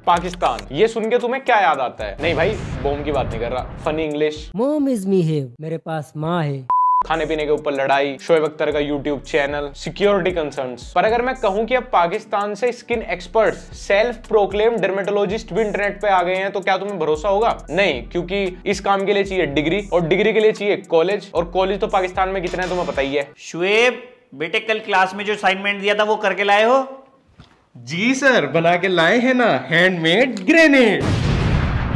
पाकिस्तान, ये सुन के तुम्हें क्या याद आता है? नहीं भाई, बॉम्ब की बात नहीं कर रहा, funny English. Mom is me है, मेरे पास माँ है। खाने पीने के ऊपर लड़ाई, शोएब अख्तर का यूट्यूब चैनल, सिक्योरिटी कंसर्न्स। पर अगर मैं कहूं कि अब पाकिस्तान से skin experts, self proclaim dermatologist भी इंटरनेट पे आ गए हैं, तो क्या तुम्हें भरोसा होगा? नहीं, क्योंकि इस काम के लिए चाहिए डिग्री, और डिग्री के लिए चाहिए कॉलेज, और कॉलेज तो पाकिस्तान में कितने हैं तुम्हें पता ही है। शोएब बेटे, कल क्लास में जो असाइनमेंट दिया था वो करके लाए हो? जी सर, बना के लाए हैं ना, हैंडमेड ग्रेनेड।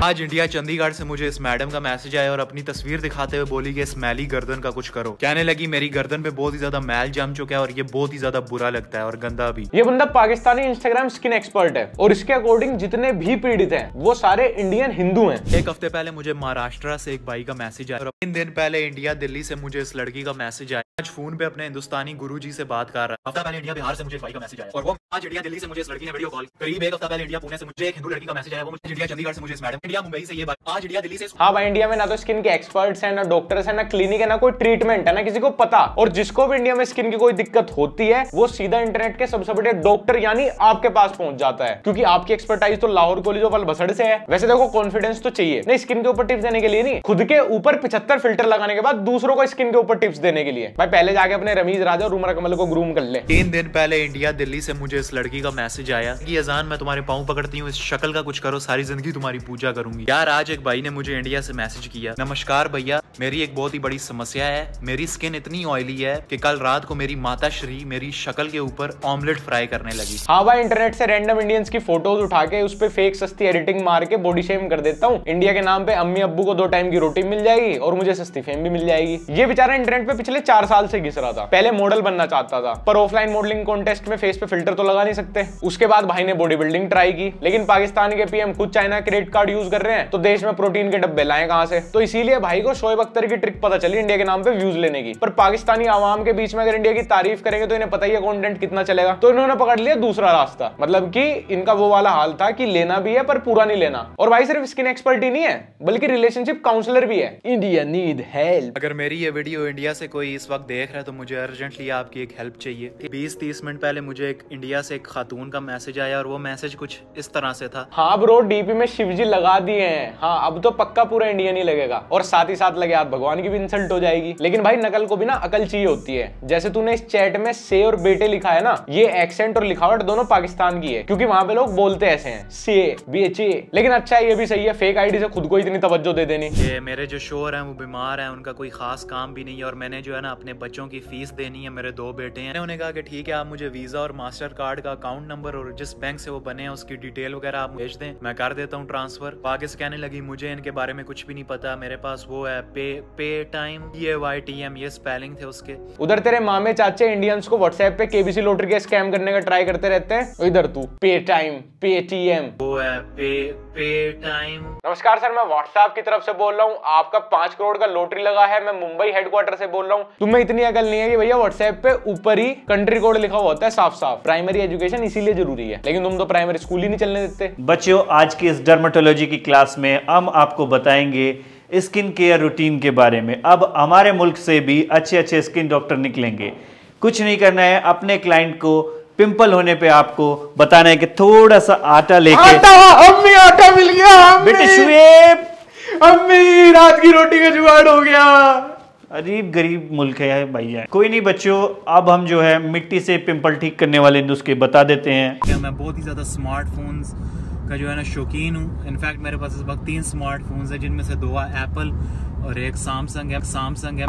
आज इंडिया चंडीगढ़ से मुझे इस मैडम का मैसेज आया और अपनी तस्वीर दिखाते हुए बोली कि इस मैली गर्दन का कुछ करो। कहने लगी मेरी गर्दन पे बहुत ही ज्यादा मैल जम चुका है और ये बहुत ही ज्यादा बुरा लगता है और गंदा भी। ये बंदा पाकिस्तानी इंस्टाग्राम स्किन एक्सपर्ट है, और इसके अकॉर्डिंग जितने भी पीड़ित हैं वो सारे इंडियन हिंदू हैं। एक हफ्ते पहले मुझे महाराष्ट्र से एक भाई का मैसेज आया और 3 दिन पहले इंडिया दिल्ली से मुझे इस लड़की का मैसेज आया। आज फोन पे अपने हिंदुस्तानी गुरुजी से बात कर रहा है। हफ्ता पहले इंडिया बिहार से मुझे एक भाई का मैसेज आया, और वो आज इंडिया दिल्ली से मुझे इस लड़की ने वीडियो कॉल। करीब एक हफ्ता पहले इंडिया पुणे से मुझे एक हिंदू लड़की का मैसेज आया, वो मुझे इंडिया चंडीगढ़ से मुझे इस मैडम, इंडिया मुंबई से ये बात, आज इंडिया दिल्ली से। हाँ भाई, इंडिया में ना तो स्किन के एक्सपर्ट्स हैं, ना डॉक्टर्स हैं, ना क्लिनिक है, ना कोई ट्रीटमेंट है, ना किसी को पता। और जिसको भी इंडिया में स्किन की कोई दिक्कत होती है वो सीधा इंटरनेट के सबसे बड़े डॉक्टर यानी आपके पास पहुंच जाता है, क्योंकि आपकी एक्सपर्टाइज तो लाहौर कॉलेज ऑफ बसड़ से है। वैसे देखो, कॉन्फिडेंस तो चाहिए नहीं स्किन के ऊपर टिप्स देने के लिए, नहीं खुद के ऊपर 75 फिल्टर लगाने के बाद दूसरों को स्किन के ऊपर टिप्स देने के लिए। भाई पहले जाके अपने रमीज राजा और उमर कमल को ग्रूम कर ले। 3 दिन पहले इंडिया दिल्ली से मुझे इस लड़की का मैसेज आया कि अजान मैं तुम्हारे पाँव पकड़ती हूँ, इस शक्ल का कुछ करो, सारी जिंदगी तुम्हारी पूजा करूंगी। यार आज एक भाई ने मुझे इंडिया से मैसेज किया, नमस्कार भैया, मेरी एक बहुत ही बड़ी समस्या है। मेरी स्किन इतनी ऑयली है कि कल रात को मेरी माता श्री मेरी शक्ल के ऊपर ऑमलेट फ्राई करने लगी। हाँ भाई, इंटरनेट से रैंडम इंडियंस की फोटोज उठा के उस पे फेक सस्ती एडिटिंग मार के बॉडी शेम कर देता हूँ। इंडिया के नाम पे अम्मी अब्बू को 2 टाइम की रोटी मिल जाएगी और मुझे सस्ती फेम भी मिल जाएगी। ये बेचारा इंटरनेट पे पिछले 4 साल से घिस रहा था। पहले मॉडल बनना चाहता था, पर ऑफलाइन मॉडलिंग कॉन्टेस्ट में फेस पे फिल्टर तो लगा नहीं सकते। उसके बाद भाई ने बॉडी बिल्डिंग ट्राई की, लेकिन पाकिस्तान के पीएम खुद चाइना क्रेडिट कार्ड यूज कर रहे हैं, तो देश में प्रोटीन के डब्बे लाए कहां से? तो इसीलिए भाई को शोएब अख्तर की ट्रिक पता चली इंडिया के नाम पे व्यूज लेने की। पर पाकिस्तानी आवाम के बीच में अगर इंडिया की तारीफ करेंगे तो इन्हें पता ही है कंटेंट कितना चलेगा, तो इन्होंने पकड़ लिया दूसरा रास्ता। मतलब कि इनका वो वाला हाल था कि लेना भी है पर पूरा नहीं लेना। और भाई सिर्फ स्किन एक्सपर्ट ही नहीं है, बल्कि रिलेशनशिप काउंसलर भी है। India need help. अगर मेरी ये वीडियो इंडिया से कोई इस वक्त देख रहा है तो मुझे अर्जेंटली आपकी एक हेल्प चाहिए। 20-30 मिनट पहले मुझे एक इंडिया से एक खातून का मैसेज आया और वो मैसेज कुछ इस तरह से था। हाँ ब्रो, डीपी में शिवजी लगा दिए हैं। हाँ, अब तो पक्का पूरा इंडिया नहीं लगेगा, और साथ ही साथ लगे हाथ भगवान की भी इंसल्ट हो जाएगी। लेकिन भाई नकल को भी ना अकल चाहिए होती है। जैसे तूने इस चैट में से और बेटे लिखा है ना, ये एक्सेंट और लिखावट दोनों पाकिस्तान की है, क्योंकि वहां पे लोग बोलते ऐसे हैं, से BHA। लेकिन अच्छा ये भी सही है, फेक आईडी से खुद को इतनी तवज्जो दे देनी। ये मेरे जो शोहर हैं वो बीमार हैं, उनका कोई खास काम भी नहीं है, और मैंने जो है ना अपने बच्चों की फीस देनी है। मेरे 2 बेटे हैं। उन्होंने कहा कि ठीक है, आप मुझे वीजा और मास्टर कार्ड का अकाउंट नंबर और जिस बैंक से वो बने हैं उसकी डिटेल वगैरह आप भेज दें, मैं कर देता हूँ ट्रांसफर। पाकिस्तान कहने लगी मुझे इनके बारे में कुछ भी नहीं पता, मेरे पास वो है पे टाइम, PAYTM, ये स्पेलिंग थे उसके। उधर तेरे मामे चाचे इंडियंस को व्हाट्सएप पे KBC लॉटरी के स्कैम करने का ट्राई करते रहते हैं, इधर तू पे टाइम, PATM, वो है पे टाइम। नमस्कार सर, मैं व्हाट्सएप की तरफ से बोल रहा हूँ, आपका 5 करोड़ का लॉटरी लगा है। मैं मुंबई हेडक्वार्टर से बोल रहा हूँ। तुम्हें इतनी अकल नहीं है कि भैया व्हाट्सएप पे ऊपर ही कंट्री कोड लिखा हुआ होता है साफ साफ। प्राइमरी एजुकेशन इसीलिए जरूरी है, लेकिन तुम तो प्राइमरी स्कूल ही नहीं चलने देते। बच्चों, आज की इस डर्मेटोलॉजी की क्लास में हम आपको बताएंगे स्किन केयर रूटीन के बारे में। अब हमारे मुल्क से भी अच्छे अच्छे स्किन डॉक्टर निकलेंगे। कुछ नहीं करना है, अपने क्लाइंट को पिंपल होने पे आपको बताना है कि थोड़ा सा आटा लेके, अम्मी आटा मिल गया, बेटे शुएब, अम्मी रात की रोटी का जुगाड़ हो गया। अजीब गरीब मुल्क है भैया। कोई नहीं बच्चों, अब हम जो है मिट्टी से पिंपल ठीक करने वाले नुस्खे बता देते हैं। मैं बहुत ही ज्यादा स्मार्टफोन्स का जो है ना शौकीन हूँ। इनफैक्ट मेरे पास इस वक्त 3 स्मार्टफोन्स हैं, जिनमें से 2 एप्पल और एक सैमसंग है।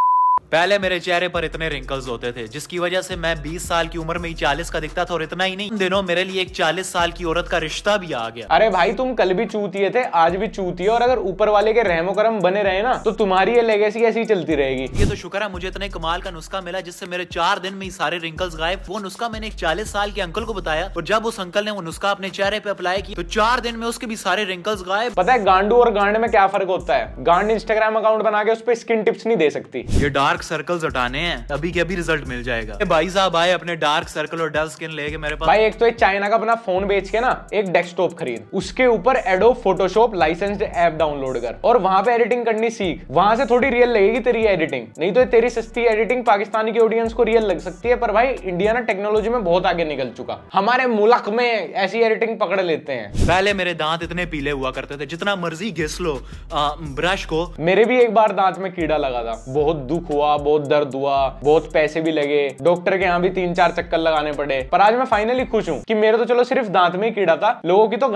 पहले मेरे चेहरे पर इतने रिंकल्स होते थे जिसकी वजह से मैं 20 साल की उम्र में ही 40 का दिखता था, और इतना ही नहीं, इन दिनों मेरे लिए एक 40 साल की औरत का रिश्ता भी आ गया। अरे भाई, तुम कल भी चूतिए थे, आज भी चूतिए, और अगर ऊपर वाले के रहमो करम बने रहे ना तो तुम्हारी ये लेगेसी ऐसी ही चलती रहेगी। ये तो शुक्र है मुझे इतने कमाल का नुस्खा मिला जिससे मेरे 4 दिन में ही सारे रिंकल्स गायब। वो नुस्खा मैंने एक 40 साल के अंकल को बताया, और जब उस अंकल ने वो नुस्खा अपने चेहरे पे अप्लाई किया तो 4 दिन में उसके भी सारे रिंकल्स गायब। पता है गांडू और गांड में क्या फर्क होता है? गांड इंस्टाग्राम अकाउंट बना के उस पर स्किन टिप्स नहीं दे सकती। ये डार्क सर्कल्स हटाने हैं, अभी के अभी रिजल्ट मिल जाएगा। भाई साहब आए अपने डार्क सर्कल और डल स्किन लेके मेरे पास। भाई एक तो एक चाइना का अपना फोन बेच के ना एक डेस्कटॉप खरीद, उसके ऊपर adobe Photoshop licensed app download कर और वहां पे एडिटिंग करनी सीख। वहां से थोड़ी रियल लगेगी तेरी एडिटिंग, नहीं तो तेरी सस्ती एडिटिंग पाकिस्तानी की ऑडियंस को रियल लग सकती है। पर भाई इंडिया ना टेक्नोलॉजी में बहुत आगे निकल चुका, हमारे मुल्क में ऐसी एडिटिंग पकड़ लेते हैं। पहले मेरे दांत इतने पीले हुआ करते थे, जितना मर्जी घिस लो ब्रश को। मेरे भी एक बार दांत में कीड़ा लगा था, बहुत दुख हुआ, बहुत दर्द हुआ, बहुत पैसे भी लगे, डॉक्टर के यहाँ भी 3-4 चक्कर लगाने पड़े। पर आज मैं फाइनली खुश हूँ कि मेरे तो चलो सिर्फ दांत में ही कीड़ा था, लोगों की तो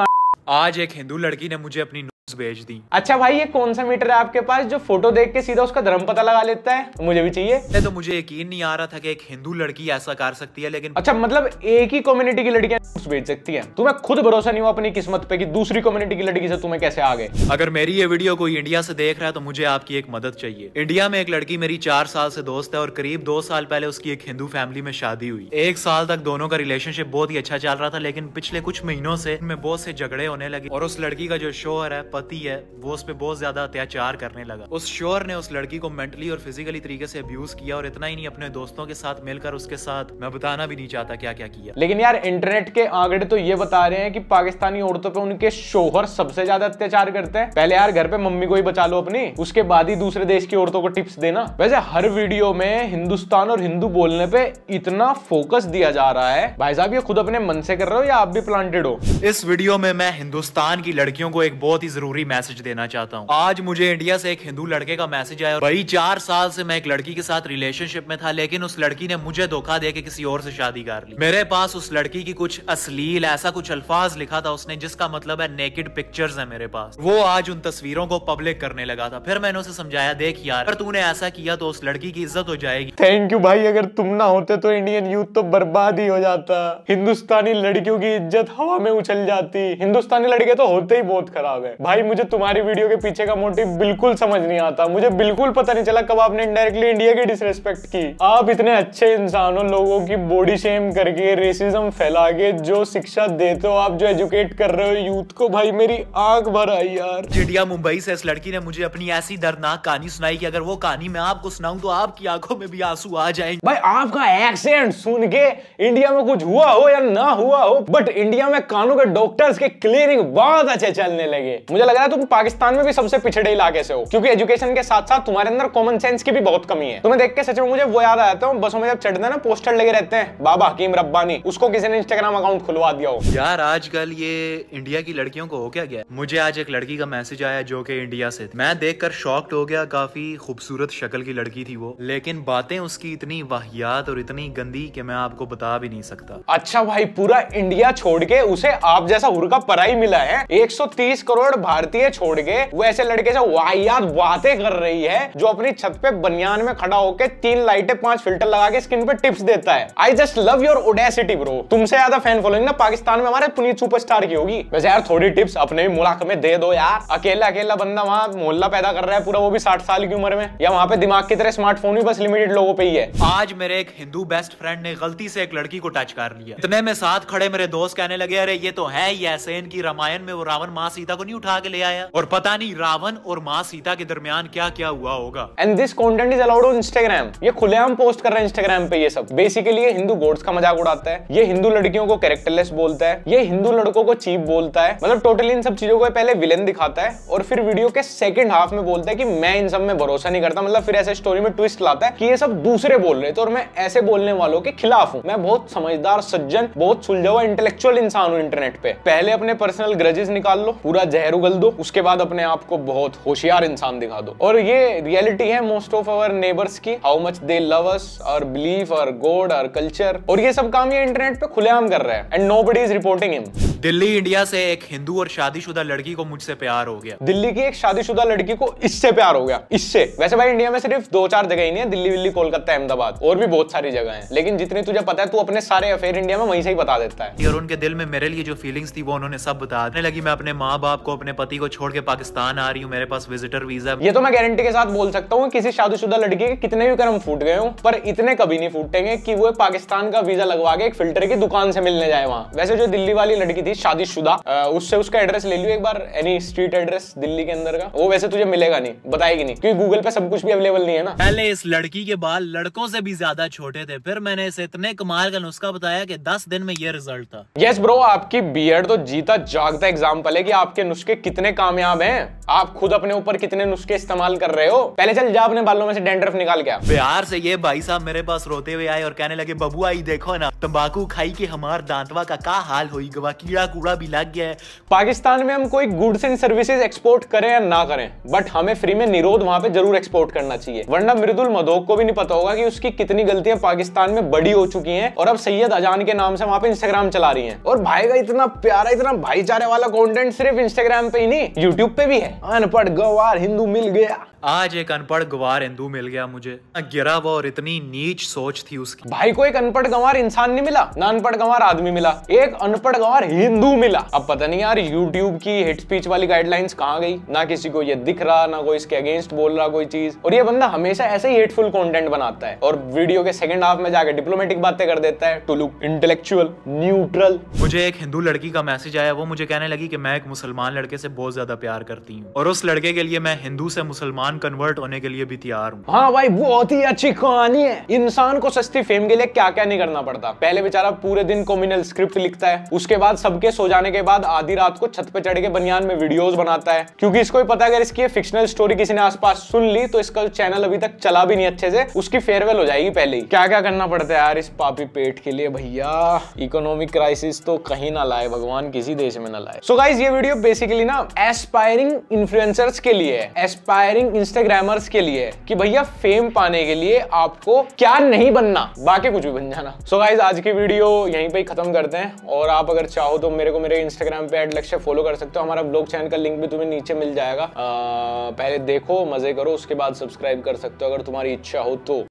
आज एक हिंदू लड़की ने मुझे अपनी भेज दी। अच्छा भाई ये कौन सा मीटर है आपके पास जो फोटो देख के सीधा उसका धर्म पता लगा लेता है? मुझे भी चाहिए। तो मुझे यकीन नहीं आ रहा था कि एक हिंदू लड़की ऐसा कर सकती है, लेकिन अच्छा मतलब एक ही कम्युनिटी की लड़कियां भेज सकती हैं? तुम्हें खुद भरोसा नहीं हुआ अपनी किस्मत पे कि दूसरी कम्युनिटी की लड़की से तुम्हें कैसे आ गए? अगर मेरी ये वीडियो कोई इंडिया से देख रहा है तो मुझे आपकी एक मदद चाहिए। इंडिया में एक लड़की मेरी 4 साल से दोस्त है और करीब 2 साल पहले उसकी एक हिंदू फैमिली में शादी हुई। 1 साल तक दोनों का रिलेशनशिप बहुत ही अच्छा चल रहा था, लेकिन पिछले कुछ महीनों से इनमें बहुत से झगड़े होने लगे और उस लड़की का जो शोहर है, पति है, वो उस पे बहुत ज्यादा अत्याचार करने लगा। उस शोहर ने उस लड़की को मेंटली और फिजिकली तरीके से अब्यूज किया और इतना ही नहीं, अपने दोस्तों के साथ मिलकर उसके साथ, मैं बताना भी नहीं चाहता क्या क्या किया। लेकिन यार इंटरनेट के आंकड़े तो ये बता रहे हैं कि पाकिस्तानी औरतों पे उनके शोहर सबसे ज्यादा अत्याचार करते हैं। पहले यार घर पे मम्मी को ही बचा लो अपनी, उसके बाद ही दूसरे देश की औरतों को टिप्स देना। वैसे हर वीडियो में हिंदुस्तान और हिंदू बोलने पे इतना फोकस दिया जा रहा है, भाई साहब ये खुद अपने मन से कर रहे हो या आप भी प्लांटेड हो? इस वीडियो में मैं हिंदुस्तान की लड़कियों को एक बहुत ही जरूरी मैसेज देना चाहता हूँ। आज मुझे इंडिया से एक हिंदू लड़के का मैसेज आया। भाई 4 साल से मैं एक लड़की के साथ रिलेशनशिप में था, लेकिन उस लड़की ने मुझे धोखा देके किसी और से शादी कर ली। मेरे पास उस लड़की की कुछ अश्लील ऐसा कुछ अल्फाज लिखा था उसने, जिसका मतलब है नेकेड पिक्चर्स है मेरे पास। वो आज उन तस्वीरों को पब्लिक करने लगा था। फिर मैंने उसे समझाया, देख यार अगर तूने ऐसा किया तो उस लड़की की इज्जत हो जाएगी। थैंक यू भाई, अगर तुम ना होते तो इंडियन यूथ तो बर्बाद ही हो जाता। हिंदुस्तानी लड़कियों की इज्जत हवा में उछल जाती। हिंदुस्तानी लड़के तो होते ही बहुत खराब है। भाई मुझे तुम्हारी वीडियो के पीछे का मोटिव बिल्कुल समझ नहीं आता। मुझे बिल्कुल पता नहीं चला कब आपने इनडायरेक्टली इंडिया की डिसरेस्पेक्ट की। आप इतने अच्छे इंसान हो, लोगों की बॉडी शेम करके, रेसिज्म फैला के जो शिक्षा देते हो आप, जो एजुकेट कर रहे हो यूथ को, भाई मेरी आंख भर आई यार। इंडिया मुंबई से इस लड़की ने मुझे अपनी ऐसी दर्दनाक कहानी सुनाई कि अगर वो कहानी मैं आपको सुनाऊं तो आपकी आंखों में भी आंसू आ जाएंगे। भाई आपका एक्सेंट सुन के इंडिया में कुछ हुआ हो या ना हुआ हो, बट इंडिया में कानों के डॉक्टर्स के क्लिनिक बहुत अच्छे चलने लगे। मुझे लग रहा है तुम पाकिस्तान में भी सबसे पिछड़े इलाके से हो, क्योंकि एजुकेशन के साथ साथ तुम्हारे अंदर कॉमन सेंस की भी बहुत कमी है। तुम्हें देख के सच में मुझे वो याद आता है, बसों में जब चढ़ते हैं ना पोस्टर लगे रहते हैं बाबा हकीम रब्बानी, उसको किसी ने इंस्टाग्राम अकाउंट खुलवा दिया हो। यार आजकल ये इंडिया की लड़कियों को हो क्या गया। मुझे आज एक लड़की का मैसेज आया जो कि इंडिया से, मैं देखकर शॉक्ड हो गया। काफी खूबसूरत शक्ल की लड़की थी वो, लेकिन बातें उसकी इतनी वाहियात और इतनी गंदी कि मैं आपको बता भी नहीं सकता। अच्छा भाई पूरा इंडिया छोड़ के उसे आप जैसा हुर्का पराई मिला है। 130 करोड़ भारतीय छोड़ के वो ऐसे लड़के से वाहियात बातें कर रही है जो अपनी छत पे बनियान में खड़ा होकर 3 लाइटें 5 फिल्टर लगा के स्किन पे टिप्स देता है। I just love your Audacity bro. तुमसे ज्यादा फैन फॉलोइंग ना पाकिस्तान में हमारे पुनीत सुपरस्टार की होगी। वैसे यार थोड़ी टिप्स अपने भी मुल्क में दे दो यार। अकेला बंदा वहां मोहल्ला पैदा कर रहा है पूरा, वो भी 60 साल की उम्र में। या वहां पे दिमाग की तरह स्मार्टफोन भी बस लिमिटेड लोगों पे ही है। आज मेरे एक हिंदू बेस्ट फ्रेंड ने गलती से एक लड़की को टच कर लिया। इतने में साथ खड़े मेरे दोस्त कहने लगे, अरे ये तो है ही ऐसे, इनकी रामायण में वो रावण माँ सीता को नहीं उठा के ले आया, और पता नहीं रावण और माँ सीता के दरमियान क्या क्या हुआ होगा। And this content is allowed on Instagram. ये खुलेआम पोस्ट कर रहे हैं इंस्टाग्राम पे। ये सब बेसिकली ये हिंदू गॉड्स का मजाक उड़ाता है, ये हिंदू लड़कियों को कैरेक्टरलेस बोलता है, ये हिंदू लड़कों को चीप बोलता है। मतलब टोटली इन सब चीजों को पहले विलेन दिखाता है और फिर वीडियो के सेकंड हाफ में बोलता है कि मैं इन सब में भरोसा नहीं करता। मतलब फिर ऐसे स्टोरी में ट्विस्ट लाता है कि ये सब दूसरे बोल रहे थे और मैं ऐसे बोलने वालों के खिलाफ हूं। मैं बहुत समझदार, सज्जन, बहुत सुलझा हुआ इंटेलेक्चुअल इंसान हूं इंटरनेट पे। पहले अपने पर्सनल ग्रजेस निकाल लो, पूरा जहर उगल दो, उसके बाद अपने आप को बहुत होशियार इंसान दिखा दो। और ये रियलिटी है मोस्ट ऑफ आवर नेबर्स की, how much they love us, our belief, our god, our culture. और ये सब काम ये इंटरनेट पे खुलेआम कर रहा है and nobody is reporting him. Delhi India से एक हिंदू और शादीशुदा लड़की को मुझसे प्यार हो गया। दिल्ली की एक शादीशुदा लड़की को इससे प्यार हो गया, इससे। वैसे भाई इंडिया में सिर्फ 2-4 जगह ही नहीं है, दिल्ली, विल्ली, कोलकाता, अहमदाबाद, और भी बहुत सारी जगह हैं। लेकिन जितनी तुझे पता है तू अपने सारे अफेयर इंडिया में वहीं से ही बता देता है। और उनके दिल में मेरे लिए जो फीलिंग्स थी वो उन्होंने सब बता देने लगी। मैं अपने माँ बाप को, अपने पति को छोड़ के पाकिस्तान आ रही हूँ, मेरे पास विजिटर वीजा। ये तो मैं गारंटी के साथ बोल सकता हूँ किसी शादीशुदा लड़की के कितने भी कर्म फूट गए हो, पर इतने कभी नहीं फूटेंगे कि वो पाकिस्तान का वीजा लगवा के एक फिल्टर की दुकान से मिलने जाए वहां। वैसे जो दिल्ली वाली लड़की थी शादीशुदा, उससे उसका एड्रेस ले लियो एक बार, एनी स्ट्रीट एड्रेस दिल्ली के अंदर का, वो वैसे तुझे मिलेगा नहीं, बताएगी नहीं, क्योंकि गूगल पे सब कुछ भी अवेलेबल नहीं है ना। पहले इस लड़की के बाल लड़कों से भी ज्यादा छोटे थे, फिर मैंने इसे इतने कमाल का नुस्खा बताया कि 10 दिन में ये रिजल्ट था। यस ब्रो, आपकी बियर्ड तो जीता जागता एग्जांपल है कि आपके नुस्खे कितने कामयाब हैं। आप खुद अपने ऊपर कितने नुस्खे इस्तेमाल कर रहे हो। पहले चल जा अपने बालों में से डैंड्रफ निकाल के आ। बिहार से ये भाई साहब मेरे पास रोते हुए आए और कहने लगे, बबू आई देखो ना, तंबाकू खाई के हमार दांतवा का हाल हुई गवा, कीड़ा कूड़ा भी लग गया है। पाकिस्तान में हम कोई गुड्स एंड सर्विसेज एक्सपोर्ट करें या ना करें, बट हमें फ्री में निरोध वहां पे जरूर एक्सपोर्ट करना चाहिए, वरना मृदुल मधोक को भी नहीं पता होगा कि उसकी कितनी गलतियां पाकिस्तान में बड़ी हो चुकी हैं और अब सैयद अजान के नाम से वहां पे इंस्टाग्राम चला रही हैं। और भाई का इतना प्यारा, इतना भाईचारे वाला कंटेंट सिर्फ इंस्टाग्राम पे ही नहीं, यूट्यूब पे भी है। अनपढ़ गवार हिंदू मिल गया। आज एक अनपढ़ गवार हिंदू मिल गया मुझे, गिरा वो, और इतनी नीच सोच थी उसकी। भाई को एक अनपढ़ गंवार इंसान नहीं मिला ना, अनपढ़ गंवार आदमी मिला, एक अनपढ़ गंवार हिंदू मिला। अब पता नहीं यार यूट्यूब की हेट स्पीच वाली गाइडलाइंस कहाँ गई, ना किसी को ये दिख रहा, ना कोई इसके अगेंस्ट बोल रहा कोई चीज। और ये बंदा हमेशा ऐसे ही हेटफुल कंटेंट बनाता है और वीडियो के सेकंड हाफ में जाकर डिप्लोमेटिक बातें कर देता है टू लुक इंटेलेक्चुअल, न्यूट्रल। मुझे एक हिंदू लड़की का मैसेज आया, वो मुझे कहने लगी कि मैं एक मुसलमान लड़के से बहुत ज्यादा प्यार करती हूँ और उस लड़के के लिए मैं हिंदू से मुसलमान कन्वर्ट होने के लिए भी तैयार हूँ। हाँ भाई, बहुत ही अच्छी कहानी है। इंसान को सस्ती फेम के लिए क्या क्या नहीं करना पड़ता। पहले बेचारा पूरे दिन कॉम्युनल स्क्रिप्ट लिखता है, उसके बाद सबके सो जाने के बाद आधी रात को छत पे चढ़ के बनियान में वीडियोस बनाता है, क्योंकि इसको भी पता है अगर इसकी फिक्शनल स्टोरी किसी ने आसपास सुन ली तो इसका चैनल अभी तक चला भी नहीं अच्छे से, उसकी फेयरवेल हो जाएगी पहले ही। क्या क्या करना पड़ता है यार इस पापी पेट के लिए भैया। इकोनॉमिक क्राइसिस तो कहीं ना लाए भगवान, किसी देश में ना लाए। सो गाइस, ये वीडियो बेसिकली ना एस्पायरिंग इन्फ्लुएंसर्स के लिए है, एस्पायरिंग इंस्टाग्रामर्स के लिए, कि भैया फेम पाने के लिए आपको क्या नहीं बनना, बाकी कुछ भी बन जाना। सो गाइस, आज की वीडियो यहीं पे ही खत्म करते हैं, और आप अगर चाहो तो मेरे को मेरे इंस्टाग्राम पे @लक्ष्य फॉलो कर सकते हो। हमारा ब्लॉग चैनल का लिंक भी तुम्हें नीचे मिल जाएगा। पहले देखो, मजे करो, उसके बाद सब्सक्राइब कर सकते हो अगर तुम्हारी इच्छा हो तो।